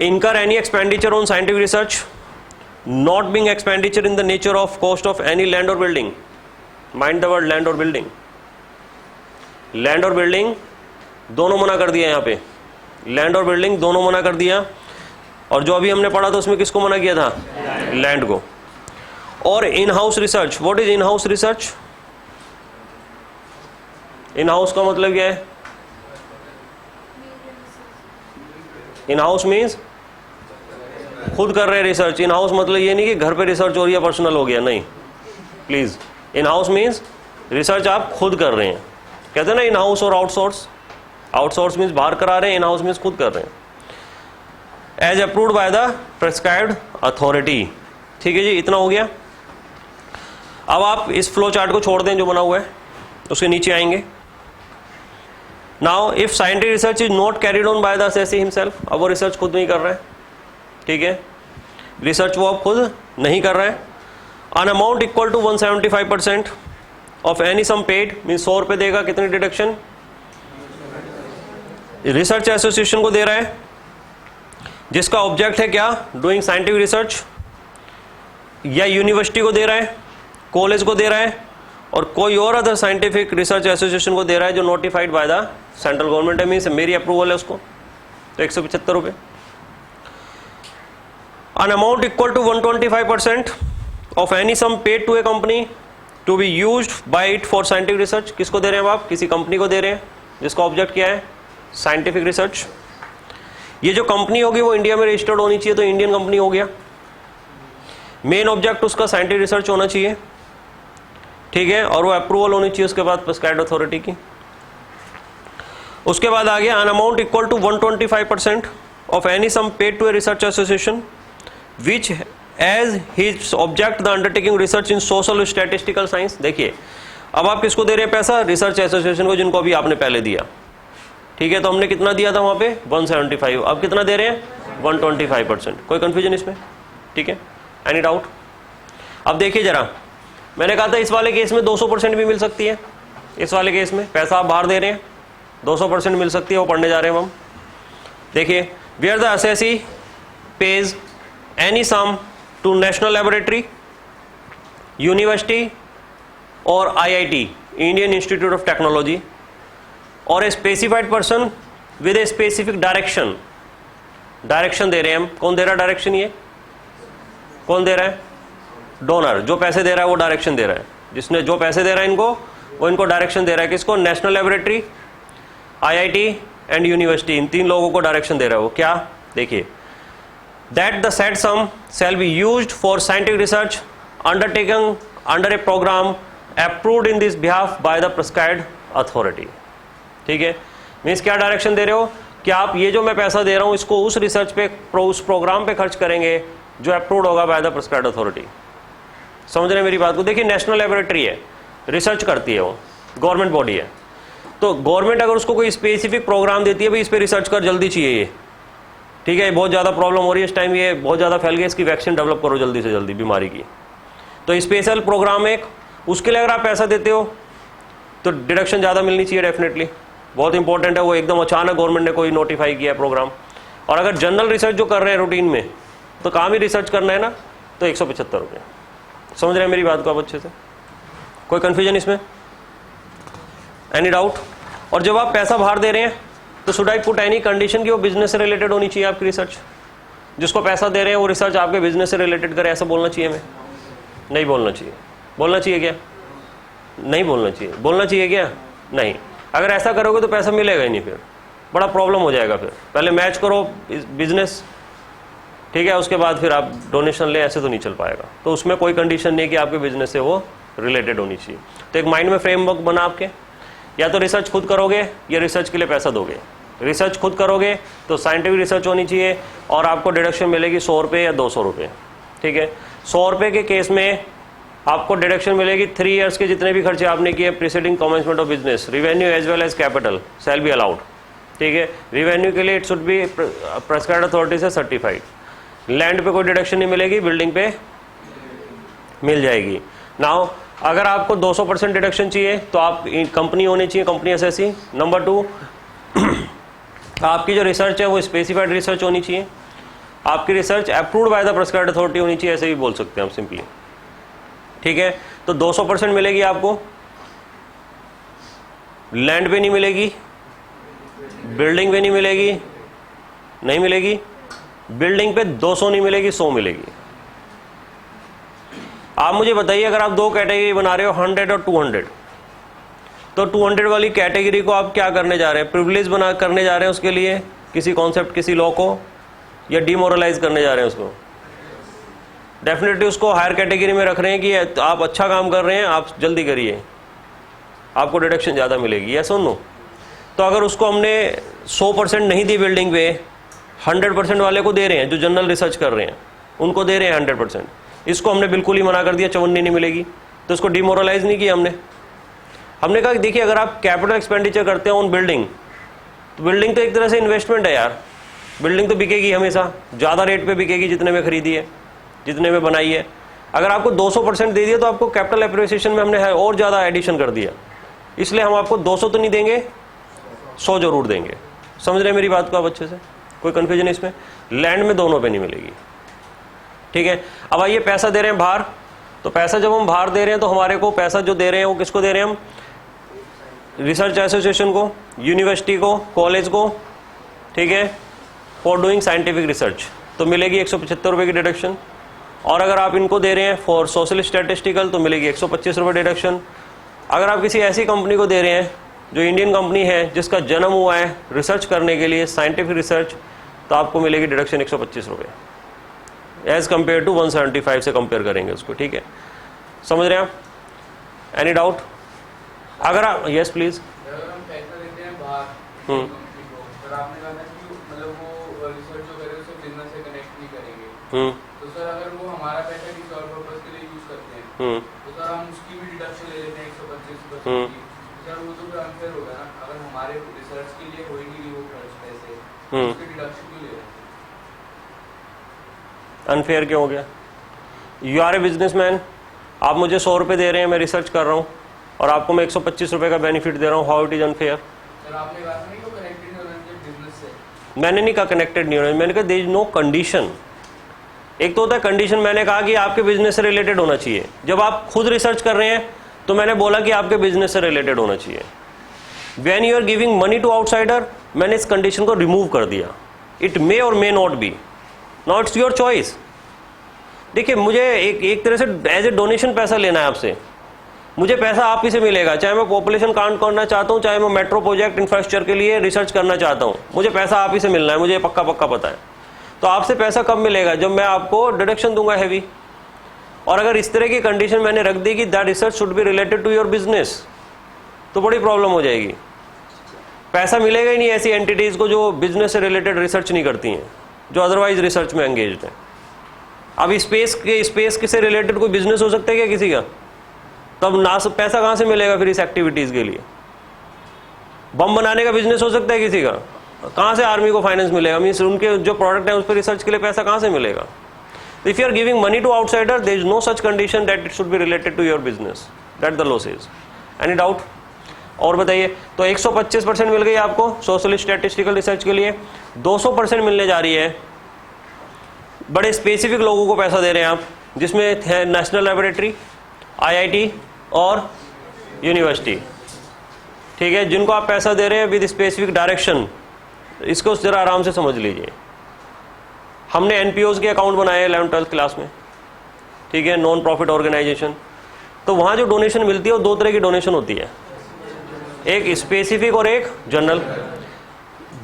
Incur any expenditure on scientific research not being expenditure in the nature of cost of any land और building. Mind the word land और बिल्डिंग। लैंड और बिल्डिंग दोनों मना कर दिया यहाँ पे, लैंड और बिल्डिंग दोनों मना कर दिया। और जो अभी हमने पढ़ा था उसमें किसको मना किया था? लैंड को। और in house research, what is in house research? In house का मतलब क्या है? इन हाउस मीन्स खुद कर रहे हैं रिसर्च। इन हाउस मतलब ये नहीं कि घर पे रिसर्च हो रही है, पर्सनल हो गया, नहीं please. In house means research आप खुद कर रहे हैं। कहते हैं ना इन हाउस और आउटसोर्स। आउटसोर्स मीन्स बाहर करा रहे हैं, इन हाउस मीन्स खुद कर रहे हैं। As approved by the prescribed authority. ठीक है जी, इतना हो गया। अब आप इस फ्लो चार्ट को छोड़ दें जो बना हुआ है, उसके नीचे आएंगे। Now if scientific research is not carried on by the assessee himself, अब वो रिसर्च खुद नहीं कर रहा है, ठीक है। रिसर्च वो आप खुद नहीं कर रहे हैं। An amount equal to 175% of any sum paid, mean 100 रुपये देगा, कितनी डिडक्शन? रिसर्च एसोसिएशन को दे रहा है, जिसका ऑब्जेक्ट है क्या? डूइंग साइंटिफिक रिसर्च, या यूनिवर्सिटी को दे रहा है, कॉलेज को दे रहा है, और कोई और अदर साइंटिफिक रिसर्च एसोसिएशन को दे रहा है जो notified by the central government है, मीन्स मेरी अप्रूवल है उसको, तो 175 रुपये। An amount equal to 125% of any sum paid to a company to be used by it for scientific research, किसको दे रहे हैं आप? किसी कंपनी को दे रहे हैं जिसका ऑब्जेक्ट क्या है? Scientific research. ये जो कंपनी होगी वो इंडिया में रजिस्टर्ड होनी चाहिए, तो इंडियन कंपनी हो गया। मेन ऑब्जेक्ट उसका साइंटिफिक रिसर्च होना चाहिए, ठीक है, और वो अप्रूवल होनी चाहिए उसके बाद प्रिस्क्राइब्ड अथॉरिटी की। उसके बाद आ गया an amount equal to 125% of any sum paid to a research association which as his object the undertaking research in social statistical science। देखिए अब आप किसको दे रहे हैं पैसा? रिसर्च एसोसिएशन को, जिनको अभी आपने पहले दिया, ठीक है। तो हमने कितना दिया था वहाँ पे? 175, अब कितना दे रहे हैं? 125%। कोई कन्फ्यूजन इसमें? ठीक है, एनी डाउट? अब देखिए जरा, मैंने कहा था इस वाले केस में 200% भी मिल सकती है। इस वाले केस में पैसा आप बाहर दे रहे हैं, 200% मिल सकती है, वो पढ़ने जा रहे हैं हम। देखिए, where the assessee pays any sum to national laboratory, university और IIT, Indian institute of technology, और a specified person with a specific direction. Direction दे रहे हैं हम, कौन दे रहा है डायरेक्शन? ये कौन दे रहा है? डोनर। जो पैसे दे रहा है वो डायरेक्शन दे रहा है, जिसने जो पैसे दे रहा है इनको, वो इनको डायरेक्शन दे रहा है। किसको? National laboratory, IIT and university, इन 3 लोगों को डायरेक्शन दे रहा है वो। क्या? देखिए, that the said sum shall be used for scientific research undertaken under a programme approved in this behalf by the prescribed authority. ठीक है, मीन्स क्या डायरेक्शन दे रहे हो कि आप ये जो मैं पैसा दे रहा हूँ इसको उस रिसर्च पे, उस प्रोग्राम पे खर्च करेंगे जो अप्रूव्ड होगा बाय द प्रिस्क्राइब्ड अथॉरिटी। समझ रहे हैं मेरी बात को? देखिए, नेशनल लेबोरेटरी है, रिसर्च करती है, वो गवर्नमेंट बॉडी है, तो गवर्नमेंट अगर उसको कोई स्पेसिफिक प्रोग्राम देती है, भाई इस पे रिसर्च कर, जल्दी चाहिए ये, ठीक है, बहुत ज़्यादा प्रॉब्लम हो रही है इस टाइम, ये बहुत ज़्यादा फैल गया, इसकी वैक्सीन डेवलप करो जल्दी से जल्दी बीमारी की, तो स्पेशल प्रोग्राम एक, उसके लिए अगर आप पैसा देते हो तो डिडक्शन ज़्यादा मिलनी चाहिए डेफिनेटली, बहुत इंपॉर्टेंट है वो। एकदम अचानक गवर्नमेंट ने कोई नोटिफाई किया है प्रोग्राम, और अगर जनरल रिसर्च जो कर रहे हैं रूटीन में, तो काम ही रिसर्च करना है ना, तो 175 रुपये। समझ रहे हैं मेरी बात को आप अच्छे से? कोई कन्फ्यूजन इसमें? Any doubt? और जब आप पैसा बाहर दे रहे हैं तो should I put any condition कि वो बिजनेस से रिलेटेड होनी चाहिए आपकी रिसर्च? जिसको पैसा दे रहे हैं वो रिसर्च आपके बिजनेस से रिलेटेड करे, ऐसा बोलना चाहिए हमें? नहीं बोलना चाहिए। बोलना चाहिए क्या? नहीं बोलना चाहिए। बोलना चाहिए क्या? नहीं। अगर ऐसा करोगे तो पैसा मिलेगा ही नहीं, फिर बड़ा प्रॉब्लम हो जाएगा। फिर पहले मैच करो बिजनेस, ठीक है, उसके बाद फिर आप डोनेशन ले, ऐसे तो नहीं चल पाएगा। तो उसमें कोई कंडीशन नहीं कि आपके बिजनेस से वो रिलेटेड होनी चाहिए। तो एक माइंड में फ्रेमवर्क बना आपके, या तो रिसर्च खुद करोगे या रिसर्च के लिए पैसा दोगे। रिसर्च खुद करोगे तो साइंटिफिक रिसर्च होनी चाहिए और आपको डिडक्शन मिलेगी 100 रुपये या 200 रुपये, ठीक है। 100 रुपये के केस में आपको डिडक्शन मिलेगी 3 ईयर्स के जितने भी खर्चे आपने किए preceding commencement of business, revenue as well as capital shall be allowed, ठीक है। रिवेन्यू के लिए it should be prescribed authority से सर्टिफाइड। लैंड पे कोई डिडक्शन नहीं मिलेगी, बिल्डिंग पे मिल जाएगी। नाउ अगर आपको 200% डिडक्शन चाहिए तो आप कंपनी होनी चाहिए, कंपनी एसएससी। नंबर 2, आपकी जो रिसर्च है वो स्पेसिफाइड रिसर्च होनी चाहिए, आपकी research approved by the prescribed authority होनी चाहिए, ऐसे भी बोल सकते हैं हम सिंपली, ठीक है। तो 200% मिलेगी आपको, लैंड पे नहीं मिलेगी, बिल्डिंग पे नहीं मिलेगी, नहीं मिलेगी, बिल्डिंग पे 200 नहीं मिलेगी, 100 मिलेगी। आप मुझे बताइए, अगर आप 2 कैटेगरी बना रहे हो 100 और 200, तो 200 वाली कैटेगरी को आप क्या करने जा रहे हैं? प्रिविलेज बना करने जा रहे हैं उसके लिए किसी कॉन्सेप्ट, किसी लॉ को, या डिमोरलाइज करने जा रहे हैं उसको? डेफिनेटली उसको हायर कैटेगरी में रख रहे हैं कि आप अच्छा काम कर रहे हैं, आप जल्दी करिए, आपको डिडक्शन ज़्यादा मिलेगी, यस और नो? तो अगर उसको हमने 100% नहीं दी बिल्डिंग पे, 100% वाले को दे रहे हैं, जो जनरल रिसर्च कर रहे हैं उनको दे रहे हैं 100%, इसको हमने बिल्कुल ही मना कर दिया, 54 नहीं मिलेगी, तो इसको डिमोरलाइज नहीं किया हमने कहा कि देखिए, अगर आप कैपिटल एक्सपेंडिचर करते हैं ऑन बिल्डिंग, तो बिल्डिंग तो एक तरह से इन्वेस्टमेंट है यार, बिल्डिंग तो बिकेगी हमेशा, ज़्यादा रेट पे बिकेगी जितने में खरीदी है, जितने में बनाई है। अगर आपको 200% दे दिया तो आपको कैपिटल एप्रिसिएशन में हमने और ज़्यादा एडिशन कर दिया, इसलिए हम आपको 200 तो नहीं देंगे, 100 जरूर देंगे। समझ रहे हैं मेरी बात को आप अच्छे से? कोई कन्फ्यूजन इसमें? लैंड में दोनों पे नहीं मिलेगी, ठीक है। अब आइए पैसा दे रहे हैं बाहर, तो पैसा जब हम बाहर दे रहे हैं तो हमारे को पैसा जो दे रहे हैं वो किसको दे रहे हैं हम? रिसर्च एसोसिएशन को, यूनिवर्सिटी को, कॉलेज को, ठीक है, फॉर डूइंग साइंटिफिक रिसर्च, तो मिलेगी 175 रुपये की डिडक्शन। और अगर आप इनको दे रहे हैं फॉर सोशल स्टैटिस्टिकल तो मिलेगी 125 रुपये डिडक्शन। अगर आप किसी ऐसी कंपनी को दे रहे हैं जो इंडियन कंपनी है जिसका जन्म हुआ है रिसर्च करने के लिए, साइंटिफिक रिसर्च, तो आपको मिलेगी डिडक्शन 125 रुपये एज कम्पेयर टू 175 से कंपेयर करेंगे उसको, ठीक है। समझ रहे हैं आप? Any doubt? अगर आप यस प्लीज। अगर हम पैसा देते हैं बाहर कंपनी को, सर आपने कहा था कि मतलब वो रिसर्च जो करे उसको बिजनेस से कनेक्ट नहीं करेंगे, तो सर अगर वो हमारा पैसा किसी और पर्पस के लिए यूज करते हैं तो सर हम उसकी भी डिडक्शन ले लेते हैं 125% की, सर वो तो फिर अनफेयर होगा ना। अगर हमारे रिसर्च के लिए हो ही नहीं वो खर्च पैसे, उसकी डिडक्शन क्यों ले रहे हैं? अनफेयर क्यों हो गया? यू आर ए बिजनेसमैन, आप मुझे 100 रुपये दे रहे हैं, मैं रिसर्च कर रहा हूँ और आपको मैं 125 रुपये का बेनिफिट दे रहा हूँ, how it is unfair? Sir आपने कहा था नहीं वो कनेक्टेड नहीं होना चाहिए बिजनेस से। मैंने नहीं कहा कनेक्टेड नहीं होना, मैंने कहा देयर इज नो कंडीशन। एक तो होता है कंडीशन, मैंने कहा कि आपके बिजनेस से रिलेटेड होना चाहिए। जब आप खुद रिसर्च कर रहे हैं तो मैंने बोला कि आपके बिजनेस से रिलेटेड होना चाहिए। When you are giving money to outsider, मैंने इस कंडीशन को रिमूव कर दिया। इट मे और may not be, now it's your choice. देखिए मुझे एक तरह से एज ए डोनेशन पैसा लेना है आपसे, मुझे पैसा आप ही से मिलेगा, चाहे मैं पॉपुलेशन काउंट करना चाहता हूँ, चाहे मैं मेट्रो प्रोजेक्ट इंफ्रास्ट्रक्चर के लिए रिसर्च करना चाहता हूँ, मुझे पैसा आप ही से मिलना है, मुझे पक्का पक्का पता है। तो आपसे पैसा कब मिलेगा? जब मैं आपको डिडक्शन दूंगा हैवी। और अगर इस तरह की कंडीशन मैंने रख दी कि that research should be related to your business, तो बड़ी प्रॉब्लम हो जाएगी। पैसा मिलेगा ही नहीं ऐसी एंटिटीज को जो बिजनेस से रिलेटेड रिसर्च नहीं करती हैं, जो अदरवाइज रिसर्च में एंगेज्ड है। अब स्पेस से रिलेटेड कोई बिजनेस हो सकता है क्या किसी का? तब ना पैसा कहाँ से मिलेगा फिर इस एक्टिविटीज के लिए? बम बनाने का बिजनेस हो सकता है किसी का? कहाँ से आर्मी को फाइनेंस मिलेगा? मीन्स उनके जो प्रोडक्ट है उस पर रिसर्च के लिए पैसा कहाँ से मिलेगा? If you are giving money to outsider, there is no such condition that it should be related to your business, that the law says. Any doubt? और बताइए। तो 125% मिल गई आपको सोशल स्टैटिस्टिकल रिसर्च के लिए, 200% मिलने जा रही है बड़े स्पेसिफिक लोगों को पैसा दे रहे हैं आप, जिसमें है नेशनल लैबोरेटरी, IIT और यूनिवर्सिटी, ठीक है, जिनको आप पैसा दे रहे हैं विद स्पेसिफिक डायरेक्शन। इसको जरा आराम से समझ लीजिए। हमने NPOs के अकाउंट बनाए 11th-12th क्लास में, ठीक है, नॉन प्रॉफिट ऑर्गेनाइजेशन। तो वहाँ जो डोनेशन मिलती है वो 2 तरह की डोनेशन होती है, एक स्पेसिफिक और एक जनरल।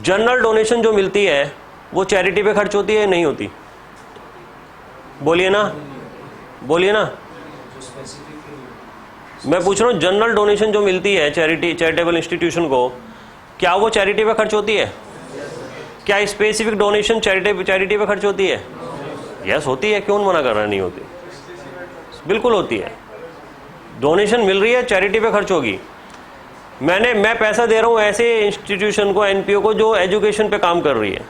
जनरल डोनेशन जो मिलती है वो चैरिटी पे खर्च होती है, नहीं होती? बोलिए ना, बोलिए ना। मैं पूछ रहा हूँ जनरल डोनेशन जो मिलती है चैरिटेबल इंस्टीट्यूशन को, क्या वो चैरिटी पे खर्च होती है? क्या स्पेसिफिक डोनेशन चैरिटी पे खर्च होती है? यस होती है, क्यों मना कर रहा है? नहीं होती, बिल्कुल होती है। डोनेशन मिल रही है, चैरिटी पे खर्च होगी। मैं पैसा दे रहा हूँ ऐसे इंस्टीट्यूशन को, NPO को जो एजुकेशन पे काम कर रही है।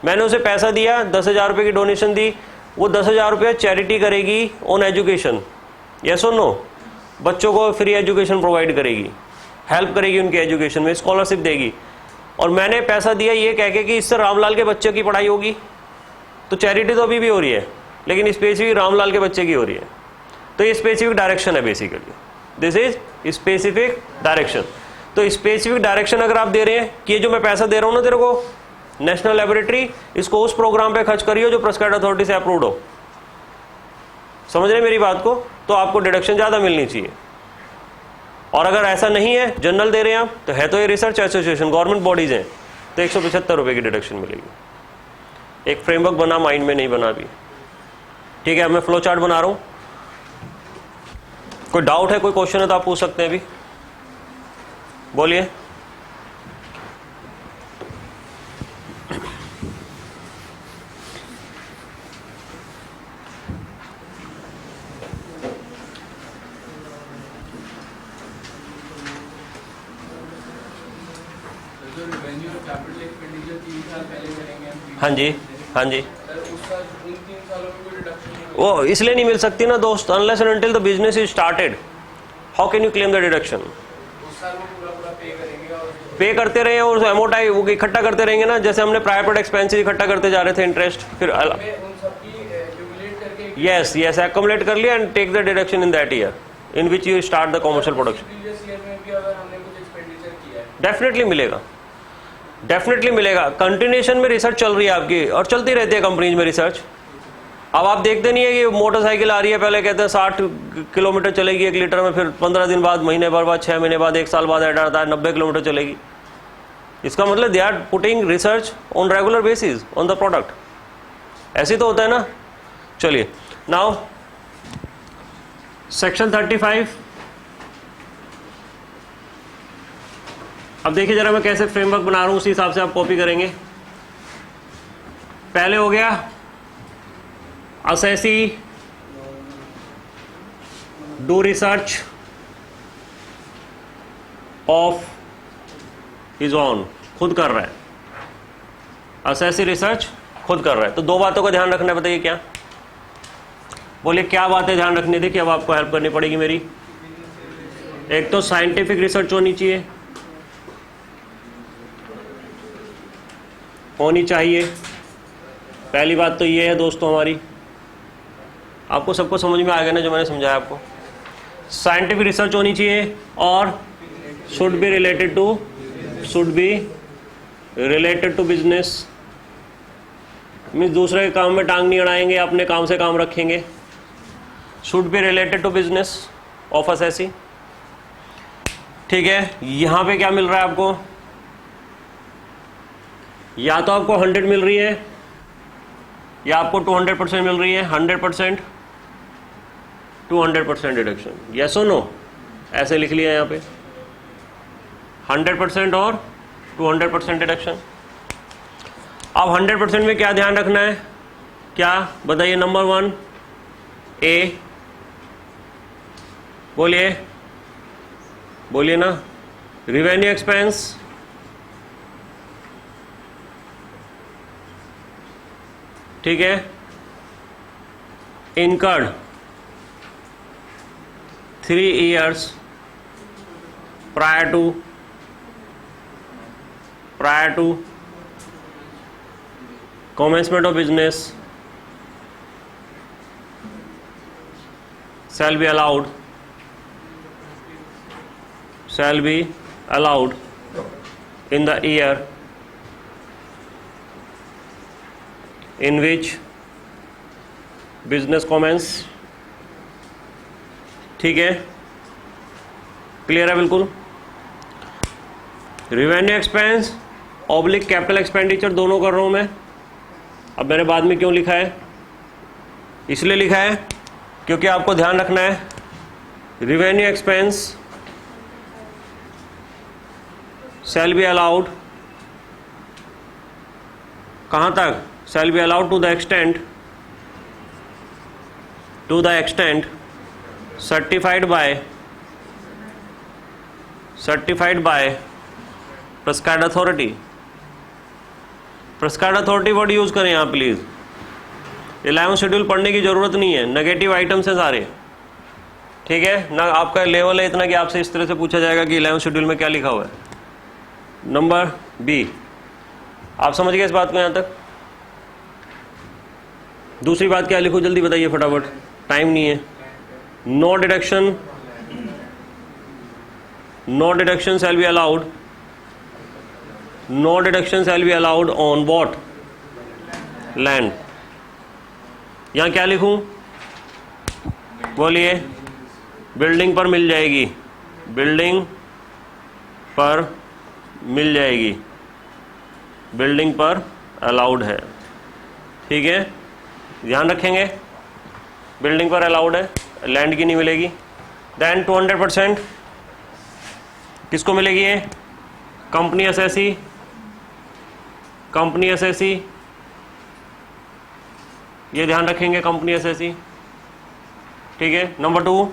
मैंने उसे पैसा दिया, 10,000 रुपये की डोनेशन दी, वो 10,000 रुपये चैरिटी करेगी ऑन एजुकेशन, यस और नो? बच्चों को फ्री एजुकेशन प्रोवाइड करेगी, हेल्प करेगी उनके एजुकेशन में, स्कॉलरशिप देगी। और मैंने पैसा दिया ये कह के कि इससे रामलाल के बच्चे की पढ़ाई होगी, तो चैरिटी तो अभी भी हो रही है, लेकिन स्पेसिफिक रामलाल के बच्चे की हो रही है। तो ये स्पेसिफिक डायरेक्शन है basically, this is specific direction. तो स्पेसिफिक डायरेक्शन अगर आप दे रहे हैं कि ये जो मैं पैसा दे रहा हूँ ना तेरे को, नेशनल लैबोरेटरी, इसको उस प्रोग्राम पे खर्च करियो जो प्रेस्क्राइब्ड अथॉरिटी से अप्रूव्ड हो। समझ रहे मेरी बात को? तो आपको डिडक्शन ज़्यादा मिलनी चाहिए। और अगर ऐसा नहीं है, जनरल दे रहे हैं आप, तो है तो ये रिसर्च एसोसिएशन, गवर्नमेंट बॉडीज हैं, तो 175 रुपये की डिडक्शन मिलेगी। एक फ्रेमवर्क बना, माइंड में नहीं बना अभी, ठीक है। अब मैं फ्लो चार्ट बना रहा हूँ। कोई डाउट है, कोई क्वेश्चन है तो आप पूछ सकते हैं अभी, बोलिए। कैपिटल एक्सपेंडिचर 3 साल पहले करेंगे हम, हाँ जी, हाँ जी। सर सर उन 3 सालों में कोई डिडक्शन नहीं वो इसलिए नहीं मिल सकती ना दोस्त, unless and until the business is started how can you claim the deduction. उस साल वो पूरा पे करेंगे और पे करते रहे और एमोटाइज वो इकट्ठा करते रहेंगे ना, जैसे हमने प्रायर पीरियड एक्सपेंसेस इकट्ठा करते जा रहे थे इंटरेस्ट, फिर में उन सबकी एक्यूमुलेट करके यस यस एक्युमुलेट कर लिया and take the deduction in that year in which you start the commercial production. Previous year में भी अगर हमने कुछ एक्सपेंडिचर किया है डेफिनेटली मिलेगा, डेफिनेटली मिलेगा। कंटिन्यूएशन में रिसर्च चल रही है आपकी और चलती रहती है कंपनीज में रिसर्च। अब आप देखते नहीं है कि मोटरसाइकिल आ रही है, पहले कहते हैं 60 किलोमीटर चलेगी 1 लीटर में, फिर 15 दिन बाद, महीने भर बाद, 6 महीने बाद, 1 साल बाद ऐड आता है 90 किलोमीटर चलेगी। इसका मतलब they are putting research on regular basis on the product. ऐसे तो होता है ना। चलिए नाउ सेक्शन 35। अब देखिए जरा मैं कैसे फ्रेमवर्क बना रहा हूं, उसी हिसाब से आप कॉपी करेंगे। पहले हो गया assessee do research of his own, खुद कर रहा है, assessee रिसर्च खुद कर रहा है। तो 2 बातों का ध्यान रखना है, बताइए क्या, बोलिए क्या बातें ध्यान रखनी थी कि अब आपको हेल्प करनी पड़ेगी मेरी। एक तो साइंटिफिक रिसर्च होनी चाहिए, होनी चाहिए। पहली बात तो ये है दोस्तों हमारी, आपको सबको समझ में आ गया ना जो मैंने समझाया आपको। साइंटिफिक रिसर्च होनी चाहिए और should be related to business. Means दूसरे के काम में टांग नहीं अड़ाएंगे, अपने काम से काम रखेंगे। Should be related to business of assessee. ठीक है, यहाँ पे क्या मिल रहा है आपको, या तो आपको 100 मिल रही है या आपको 200% मिल रही है। 100% 200% डिडक्शन, यस और नो, ऐसे लिख लिया यहाँ पे 100% और 200% डिडक्शन। अब 100% में क्या ध्यान रखना है, क्या बताइए। नंबर 1 ए, बोलिए ना, रिवेन्यू एक्सपेंस, ठीक है, incurred 3 years prior to commencement of business shall be allowed in the year in which business commence। ठीक है, क्लियर है बिल्कुल। Revenue expense oblique capital expenditure दोनों कर रहा हूं मैं। अब मैंने बाद में क्यों लिखा है, इसलिए लिखा है क्योंकि आपको ध्यान रखना है revenue expense shall be allowed, कहां तक, shall be allowed to the extent certified by prescribed authority। Prescribed authority word use करें यहाँ प्लीज। 11 शेड्यूल पढ़ने की जरूरत नहीं है, नेगेटिव आइटम्स हैं सारे। ठीक है ना, आपका लेवल है इतना कि आपसे इस तरह से पूछा जाएगा कि 11 शेड्यूल में क्या लिखा हुआ है। नंबर बी, आप समझ गए इस बात को यहाँ तक। दूसरी बात क्या लिखो, जल्दी बताइए फटाफट, टाइम नहीं है। No deduction shall be allowed, no deduction shall be allowed on what, land। यहाँ क्या लिखूं, बोलिए, बिल्डिंग पर मिल जाएगी, बिल्डिंग पर मिल जाएगी, बिल्डिंग पर अलाउड है। ठीक है, ध्यान रखेंगे, बिल्डिंग पर अलाउड है, लैंड की नहीं मिलेगी। देन 200% किसको मिलेगी, ये कंपनी एसएससी, ये ध्यान रखेंगे, कंपनी एसएससी। ठीक है, नंबर 2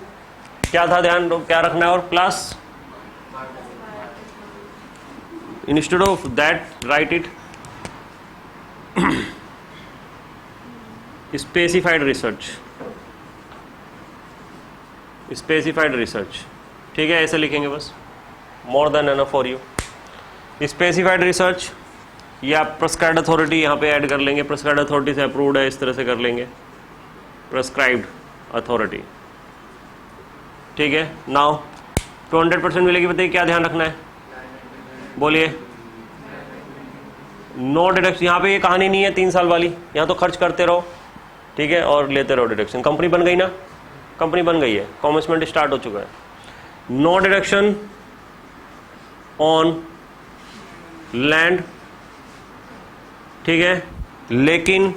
क्या था, ध्यान क्या रखना है, और plus instead of that right it specified research, ठीक है, ऐसे लिखेंगे बस, more than enough for you. Specified research या प्रेस्क्राइब्ड अथॉरिटी यहाँ पे ऐड कर लेंगे, प्रेस्क्राइब्ड अथॉरिटी से अप्रूव्ड है, इस तरह से कर लेंगे, प्रेस्क्राइब्ड अथॉरिटी, ठीक है। नाउ 200% मिलेगी, बताइए क्या ध्यान रखना है, बोलिए। नो डिडक्शन, यहाँ पे ये कहानी नहीं है 3 साल वाली, यहाँ तो खर्च करते रहो, ठीक है, और लेते रहो डिडक्शन। कंपनी बन गई ना, कंपनी बन गई है, कॉमेंसमेंट स्टार्ट हो चुका है। नो डिडक्शन ऑन लैंड, ठीक है, लेकिन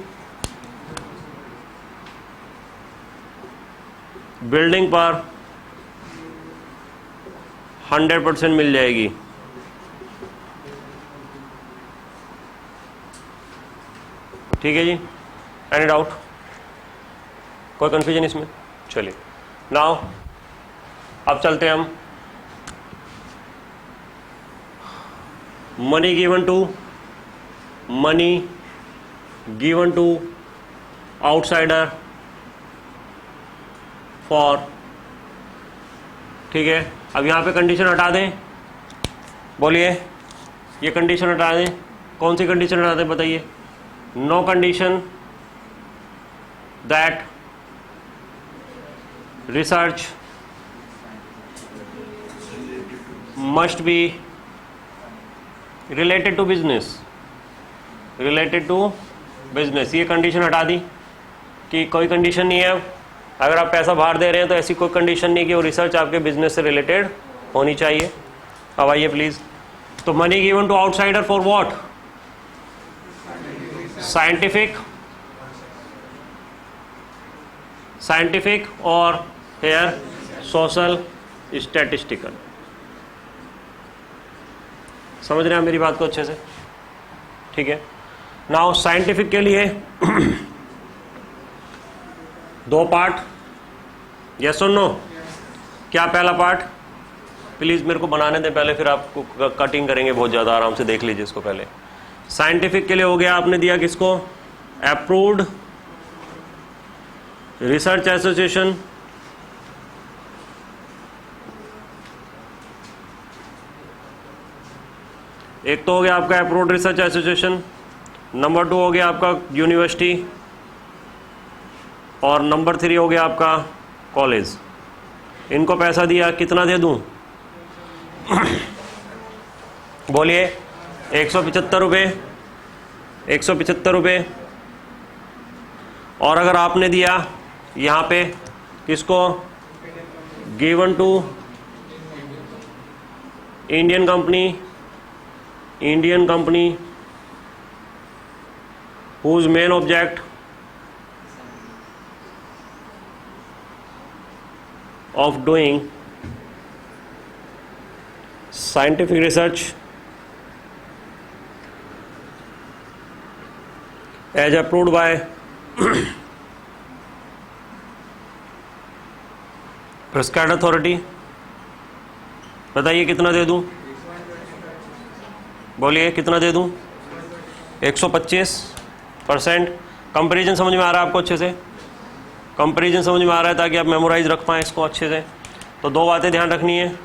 बिल्डिंग पर 100% मिल जाएगी, ठीक है जी। एनी डाउट, कोई कंफ्यूजन इसमें? चलिए नाउ अब चलते हैं हम money given to outsider for, ठीक है। अब यहाँ पे कंडीशन हटा दें, बोलिए, ये कंडीशन हटा दें, कौन सी कंडीशन हटा दें बताइए। No condition that research must be related to business, ये कंडीशन हटा दी कि कोई कंडीशन नहीं है। अगर आप पैसा बाहर दे रहे हैं तो ऐसी कोई कंडीशन नहीं कि वो रिसर्च आपके बिजनेस से रिलेटेड होनी चाहिए। अब आइए प्लीज, तो money given to outsider for what, scientific और हेयर सोशल स्टैटिस्टिकल। समझ रहे हैं मेरी बात को अच्छे से, ठीक है। नाउ साइंटिफिक के लिए 2 पार्ट, यस और नो। क्या पहला पार्ट, प्लीज मेरे को बनाने दें पहले, फिर आपको कटिंग करेंगे बहुत ज़्यादा, आराम से देख लीजिए इसको पहले। साइंटिफिक के लिए हो गया, आपने दिया किसको, अप्रूव्ड रिसर्च एसोसिएशन, एक तो हो गया आपका अप्रूव्ड रिसर्च एसोसिएशन, नंबर 2 हो गया आपका यूनिवर्सिटी, और नंबर 3 हो गया आपका कॉलेज। इनको पैसा दिया, कितना दे दूं बोलिए, 175 रुपये, 175 रुपये। और अगर आपने दिया यहाँ पे किसको, given to Indian company whose main object of doing scientific research as approved by prescribed authority, बताइए कितना दे दूं, बोलिए कितना दे दूं, 125%। कंपैरिजन समझ में आ रहा है आपको अच्छे से, कंपैरिजन समझ में आ रहा है, ताकि आप मेमोराइज रख पाएँ इसको अच्छे से। तो 2 बातें ध्यान रखनी है,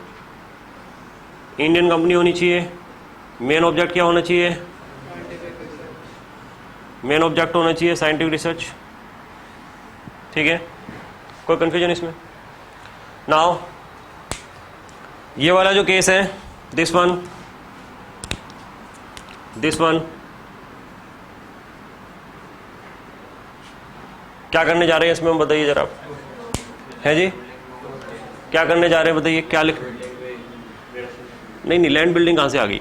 इंडियन कंपनी होनी चाहिए, मेन ऑब्जेक्ट क्या होना चाहिए, मेन ऑब्जेक्ट होना चाहिए साइंटिफिक रिसर्च, ठीक है। कोई कंफ्यूजन इसमें? नाउ ये वाला जो केस है, दिस वन क्या करने जा रहे हैं इसमें, हम बताइए जरा आप, है जी, क्या करने जा रहे हैं बताइए, क्या लिख, नहीं लैंड बिल्डिंग कहाँ से आ गई,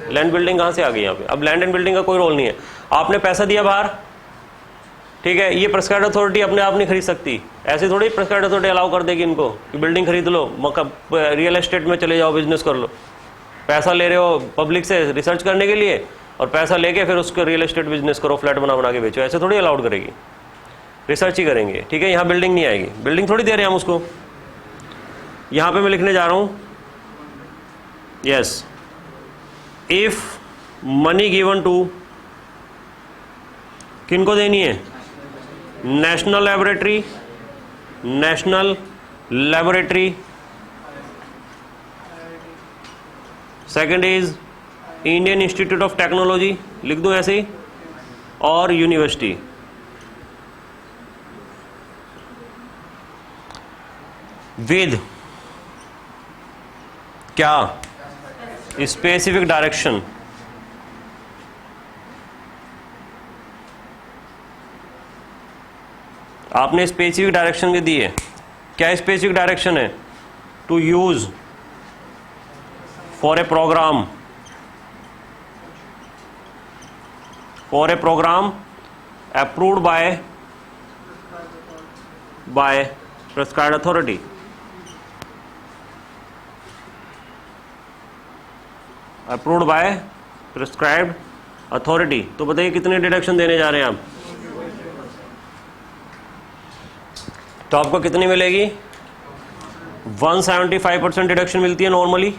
लैंड बिल्डिंग कहाँ से आ गई यहाँ पे। अब लैंड एंड बिल्डिंग का कोई रोल नहीं है, आपने पैसा दिया बाहर, ठीक है। ये प्रेस्क्राइब्ड अथॉरिटी अपने आप नहीं खरीद सकती, ऐसे थोड़ी प्रेस्क्राइब्ड अथॉरिटी अलाउ कर देगी इनको कि बिल्डिंग खरीद लो, रियल एस्टेट में चले जाओ, बिजनेस कर लो। पैसा ले रहे हो पब्लिक से रिसर्च करने के लिए, और पैसा लेके फिर उसको रियल एस्टेट बिजनेस करो, फ्लैट बना के बेचो, ऐसे थोड़ी अलाउड करेगी, रिसर्च ही करेंगे, ठीक है। यहाँ बिल्डिंग नहीं आएगी, बिल्डिंग थोड़ी दे रहे हैं हम उसको। यहाँ पे मैं लिखने जा रहा हूँ, yes, if money given to, किनको देनी है, national laboratory, second is Indian institute of Technology, लिख दूं ऐसे ही, और यूनिवर्सिटी। विद क्या? Specific direction. आपने स्पेसिफिक डायरेक्शन के दिए। क्या स्पेसिफिक डायरेक्शन है? To use for a programme, approved by prescribed authority. Approved by prescribed authority. तो बताइए कितने डिडक्शन देने जा रहे हैं आप? तो आपको कितनी मिलेगी? 175% डिडक्शन मिलती है नॉर्मली,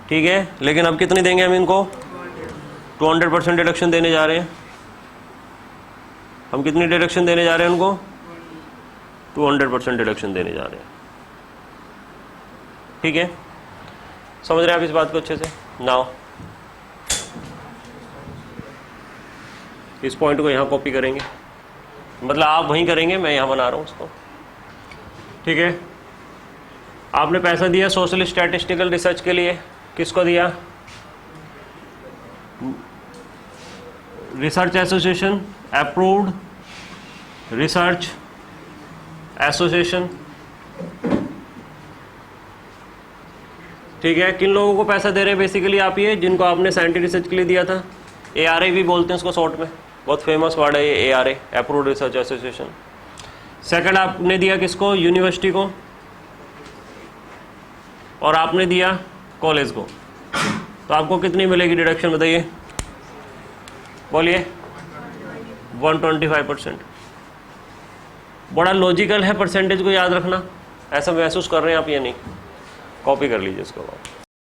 ठीक है। लेकिन अब कितनी देंगे हम इनको? 200% डिडक्शन देने जा रहे हैं। हम कितनी डिडक्शन देने जा रहे हैं उनको? 200% डिडक्शन देने जा रहे हैं, ठीक है। समझ रहे हैं आप इस बात को अच्छे से? नाउ इस पॉइंट को यहाँ कॉपी करेंगे, मतलब आप वहीं करेंगे, मैं यहाँ बना रहा हूँ उसको, ठीक है। आपने पैसा दिया सोशल स्टैटिस्टिकल रिसर्च के लिए, किसको दिया? Research association, approved research association, ठीक है। किन लोगों को पैसा दे रहे हैं बेसिकली आप? ये जिनको आपने साइंटिफिक रिसर्च के लिए दिया था। ARA भी बोलते हैं उसको शॉर्ट में, बहुत फेमस वर्ड है ये ARA, approved research association. Second आपने दिया किसको? यूनिवर्सिटी को, और आपने दिया कॉलेज को। तो आपको कितनी मिलेगी डिडक्शन बताइए, बोलिए? 125%। बड़ा लॉजिकल है परसेंटेज को याद रखना। ऐसा महसूस कर रहे हैं आप? ये नहीं, कॉपी कर लीजिए इसको।